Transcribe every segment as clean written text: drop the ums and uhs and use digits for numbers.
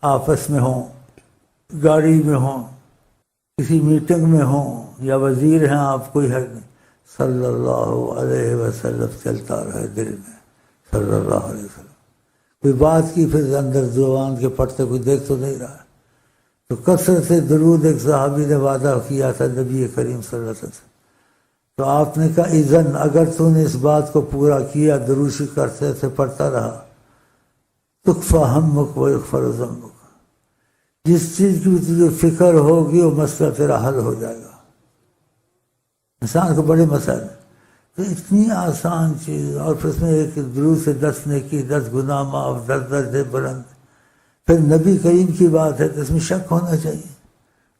آپس میں ہوں، گاڑی میں ہوں، کسی میٹنگ میں ہوں، یا وزیر ہیں آپ، کوئی حق نہیں، صلی اللہ علیہ وسلم چلتا رہے دل میں، صلی اللہ علیہ وسلم۔ کوئی بات کی پھر اندر زبان کے پڑتے کوئی دیکھ تو نہیں رہا، تو کثرت سے درود، ایک صحابی نے وعدہ کیا تھا نبی کریم صلی اللہ علیہ وسلم، تو آپ نے کہا اذن، اگر تو نے اس بات کو پورا کیا، دروشی کرتے سے پڑھتا رہا، تکفی ہمک و یغفر ذنبک، جس چیز کی بھی تجھے فکر ہوگی وہ مسئلہ تیرا حل ہو جائے گا۔ انسان کو بڑے مسائل، تو اتنی آسان چیز، اور پھر اس میں ایک درود سے 10 نیکی، 10 گناہ معاف، 10 درجے بلند۔ پھر نبی کریم کی بات ہے تو اس میں شک ہونا چاہیے۔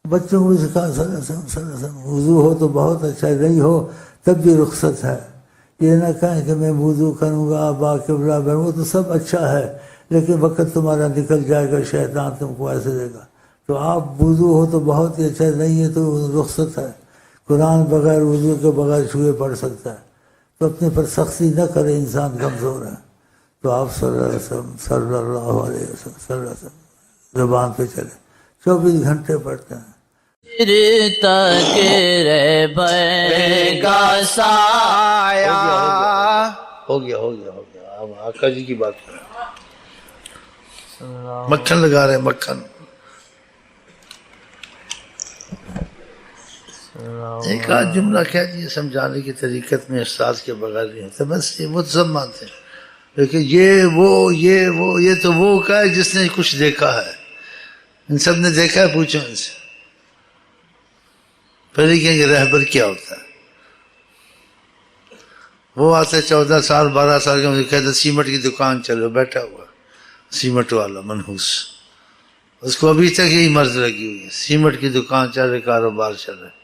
بچوں کو بھی سکھا صلی اللہ علیہ وسلم، وضو ہو تو بہت اچھا ہے، نہیں ہو تب بھی رخصت ہے۔ یہ نہ کہیں کہ میں وضو کروں گا با قبلہ بنوں گا، تو سب اچھا ہے، لیکن وقت تمہارا نکل جائے گا، شیطان تم کو ایسے دے گا۔ تو آپ وضو ہو تو بہت ہی اچھا ہے، نہیں ہے تو رخصت ہے۔ قرآن بغیر وضو کے بغیر چھوئے پڑھ سکتا ہے، تو اپنے پر سختی نہ کرے، انسان کمزور ہے۔ تو آپ صلی اللہ علیہ وسلم، صلی اللہ علیہ وسلم، صلی اللہ علیہ وسلم زبان پہ چلے، 24 گھنٹے پڑھتے ہیں۔ تک رہبر کا سایہ۔ ہو گیا اب آقا جی کی بات کریں، مکھن لگا رہے ہیں، مکھن۔ ایک آدھ جملہ کہہ دیے، سمجھانے کی طریقت میں استاد کے بغیر نہیں ہوتا، بس یہ وہ سب مانتے ہیں، لیکن یہ تو وہ کا ہے جس نے کچھ دیکھا ہے۔ ان سب نے دیکھا ہے، پوچھو ان سے، پہلے کہیں گے رہبر کیا ہوتا ہے۔ وہ آتے 14 سال 12 سال کا، مجھے کہتا سیمنٹ کی دکان چلو، بیٹھا ہوا سیمنٹ والا منحوس، اس کو ابھی تک یہی مرض لگی ہوئی ہے، سیمنٹ کی دکان چل رہے، کاروبار چل رہے۔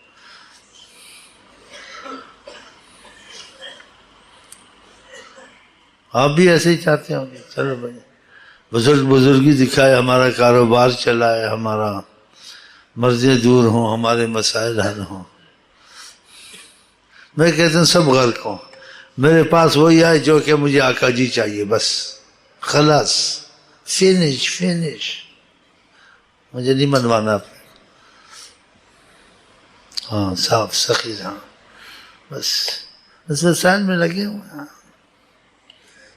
آپ بھی ایسے ہی چاہتے ہوں گے، چلو بھائی بزرگی دکھائے، ہمارا کاروبار چلائے، ہمارا مرضیں دور ہوں، ہمارے مسائل حل ہوں۔ میں کہتا ہوں سب غرق ہوں، میرے پاس وہی آئے جو کہ مجھے آقا جی چاہیے، بس خلاص، فینش، مجھے نہیں منوانا، ہاں صاف سخی، ہاں بس وسائل میں لگے ہوئے ہیں۔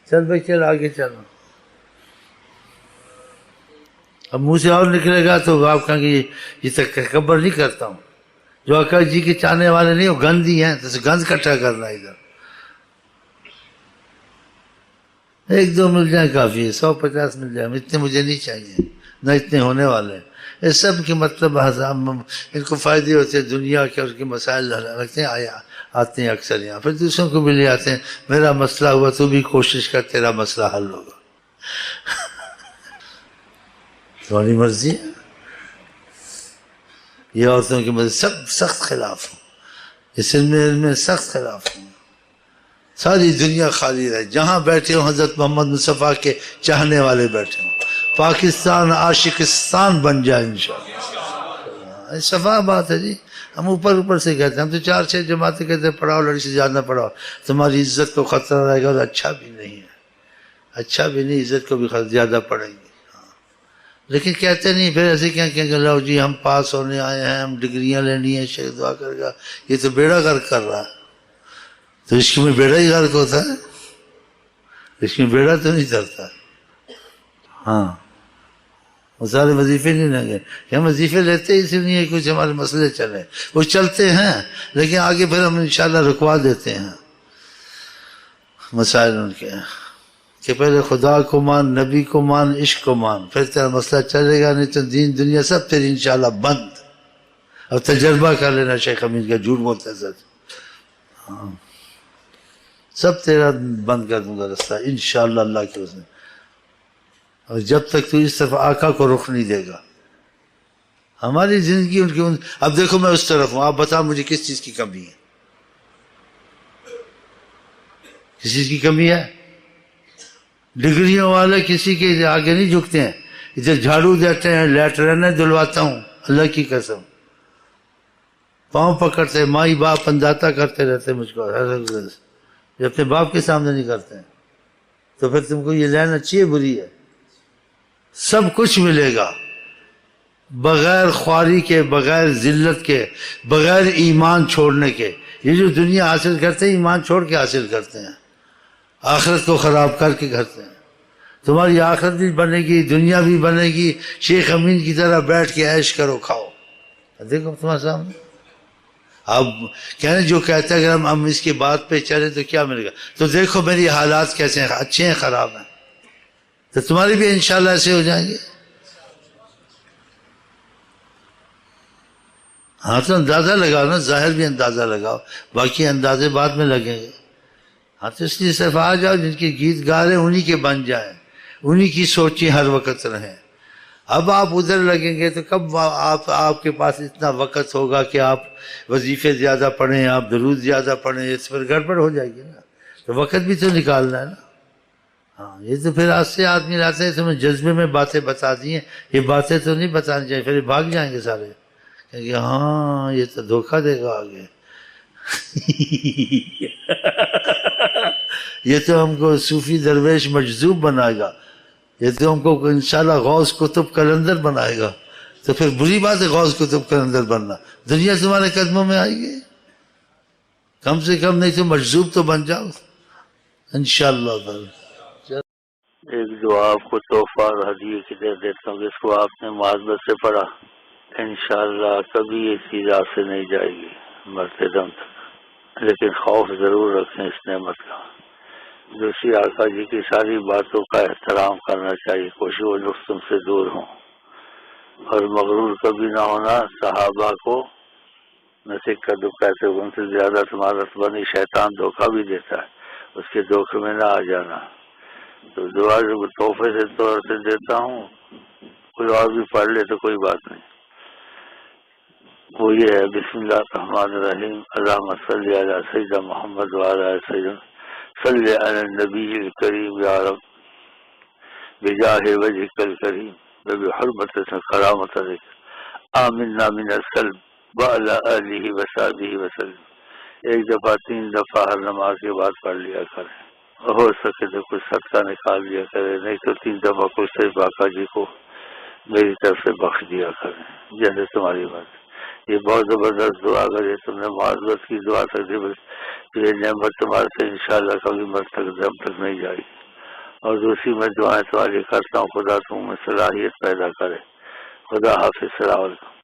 چل بھائی چل، آگے چلو۔ اب منہ سے اور نکلے گا تو آپ کہیں گے یہ تکبر نہیں کرتا ہوں، جو آقا جی کے چاہنے والے نہیں، وہ گند ہی ہیں، تو گند کٹھا کرنا ادھر، 1-2 مل جائیں کافی ہے، 150 مل جائیں، اتنے مجھے نہیں چاہیے، نہ اتنے ہونے والے ہیں۔ اس سب کے مطلب ان کو فائدے ہوتے ہیں دنیا کے، اور کے مسائل رکھتے ہیں، آتے ہیں اکثر یہاں، پھر دوسروں کو بھی لے آتے ہیں، میرا مسئلہ ہوا تو بھی کوشش کر، تیرا مسئلہ حل ہوگا، تمہاری مرضی ہے۔ یہ عورتوں کے مطلب سب سخت خلاف ہوں، اس میں سخت خلاف ہوں، ساری دنیا خالی رہے، جہاں بیٹھے ہوں حضرت محمد مصطفیٰ کے چاہنے والے بیٹھے ہوں، پاکستان عاشقستان بن جائے انشاءاللہ۔ صفا بات ہے جی، ہم اوپر سے کہتے ہیں، ہم تو 4-6 جماعتیں کہتے ہیں پڑھاؤ، لڑکی سے زیادہ پڑھاؤ، تمہاری عزت کو خطرہ رہے گا، اور اچھا بھی نہیں ہے، اچھا بھی نہیں، عزت کو بھی زیادہ پڑھیں گے، لیکن کہتے نہیں، پھر ایسے کہیں کہ لو جی ہم پاس ہونے آئے ہیں، ہم ڈگریاں لینی ہیں، شیخ دعا کر گا، یہ تو بیڑا غرق کر رہا ہے۔ تو عشق میں بیڑا ہی غرق ہوتا ہے، عشق میں بیڑا تو نہیں ترتا۔ ہاں وہ سارے وظیفے نہیں لیں گے، کہ ہم وظیفے لیتے اس لیے نہیں، کچھ ہمارے مسئلے چلے، وہ چلتے ہیں، لیکن آگے پھر ہم انشاءاللہ رکوا دیتے ہیں مسائل ان کے، کہ پہلے خدا کو مان، نبی کو مان، عشق کو مان، پھر تیرا مسئلہ چلے گا، نہیں تو دین دنیا سب تیری انشاءاللہ بند۔ اب تجربہ کر لینا شیخ امین کا، جھوٹ بولتا ہے سچ، ہاں سب تیرا بند کر دوں گا رستہ انشاءاللہ اللہ کے حسن، اور جب تک تو اس طرف آقا کو رخ نہیں دے گا، ہماری زندگی ان کی اب دیکھو میں اس طرف ہوں، آپ بتاؤ مجھے کس چیز کی کمی ہے، کس چیز کی کمی ہے؟ ڈگریوں والے کسی کے آگے نہیں جھکتے ہیں، ادھر جھاڑو دیتے ہیں، لیٹرین دلواتا ہوں، اللہ کی قسم، پاؤں پکڑتے، مائی باپ انداتا کرتے رہتے مجھ کو، یہ اپنے باپ کے سامنے نہیں کرتے ہیں، تو پھر تم کو یہ لین اچھی ہے بری ہے؟ سب کچھ ملے گا، بغیر خواری کے، بغیر ذلت کے، بغیر ایمان چھوڑنے کے۔ یہ جو دنیا حاصل کرتے ہیں ایمان چھوڑ کے حاصل کرتے ہیں، آخرت کو خراب کر کے کرتے ہیں۔ تمہاری آخرت بھی بنے گی، دنیا بھی بنے گی، شیخ امین کی طرح بیٹھ کے عیش کرو کھاؤ۔ دیکھو تمہارے سامنے اب کہنے جو کہتے ہیں اگر ہم اس کی بات پہ چلیں تو کیا ملے گا، تو دیکھو میری حالات کیسے ہیں، اچھے ہیں خراب ہیں، تو تمہاری بھی انشاءاللہ ایسے ہو جائیں گے۔ ہاں تو اندازہ لگاؤ نا، ظاہر بھی اندازہ لگاؤ، باقی اندازے بعد میں لگیں گے۔ ہاں تو اس لیے صرف آ جاؤ، جن کے گیت گا رہے ہیں انہی کے بن جائیں، انہی کی سوچیں ہر وقت رہیں۔ اب آپ ادھر لگیں گے تو کب آپ کے پاس اتنا وقت ہوگا کہ آپ وظیفے زیادہ پڑھیں، آپ درود زیادہ پڑھیں، اس پر گڑبڑ ہو جائے گی نا، تو وقت بھی تو نکالنا ہے نا۔ ہاں یہ تو پھر آج سے آدمی لاتے ہیں، تمہیں جذبے میں باتیں بتا دی ہیں، یہ باتیں تو نہیں بتانی چاہیے، پھر بھاگ جائیں گے سارے کہ ہاں یہ تو دھوکہ دے گا آگے یہ تو ہم کو صوفی درویش مجذوب بنائے گا، یہ تو ہم کو انشاءاللہ غوث کتب کلندر بنائے گا، تو پھر بری بات ہے غوث کتب کلندر بننا، دنیا تمہارے قدموں میں آئے گی، کم سے کم نہیں تو مجذوب تو بن جاؤ انشاءاللہ تعالی۔ ایک دعا آپ کو تحفہ اور ہدیے کی دے دیتا ہوں کہ اس کو آپ نے معذرت سے پڑھا، انشاءاللہ کبھی یہ چیز آپ سے نہیں جائے گی مرتے دم تک، لیکن خوف ضرور رکھیں اس نعمت کا۔ دوسری آقا جی کی ساری باتوں کا احترام کرنا چاہیے، کوشش وہ لوگ تم سے دور ہوں، اور مغرور کبھی نہ ہونا۔ صحابہ کو نصیحت کا دکھ کہتے ان سے زیادہ تمہارا رتبہ شیطان دھوکہ بھی دیتا ہے، اس کے دھوکے میں نہ آ جانا۔ تو دعا جو تحفے سے طور سے دیتا ہوں، کوئی اور بھی پڑھ لے تو کوئی بات نہیں، وہ یہ ہے بسم اللہ الرحمن الرحیم، اللہم صلی علی سیدنا محمد وعلی سیدنا صلی علی النبی الکریم یا رب بجاہ وجہک الکریم وبحرمت کرامت آمنا من السلب وعلی آلہ وصحبہ وسلم۔ ایک دفعہ 3 دفعہ ہر نماز کے بعد پڑھ لیا کریں، ہو سکے تو کچھ صدقہ نکال لیا کرے، نہیں تو 3 دفعہ کچھ صرف آقا جی کو میری طرف سے بخش دیا کریں، جیسے تمہاری بات۔ یہ بہت زبردست دعا، اگر یہ تم نے معذرت کی دعا کر دی تو یہ نعمت تمہارے سے انشاءاللہ کبھی مر تک دم تک نہیں جائے گی۔ اور دوسری میں دعائیں تمہاری کرتا ہوں، خدا تم میں صلاحیت پیدا کرے۔ خدا حافظ، السلام علیکم۔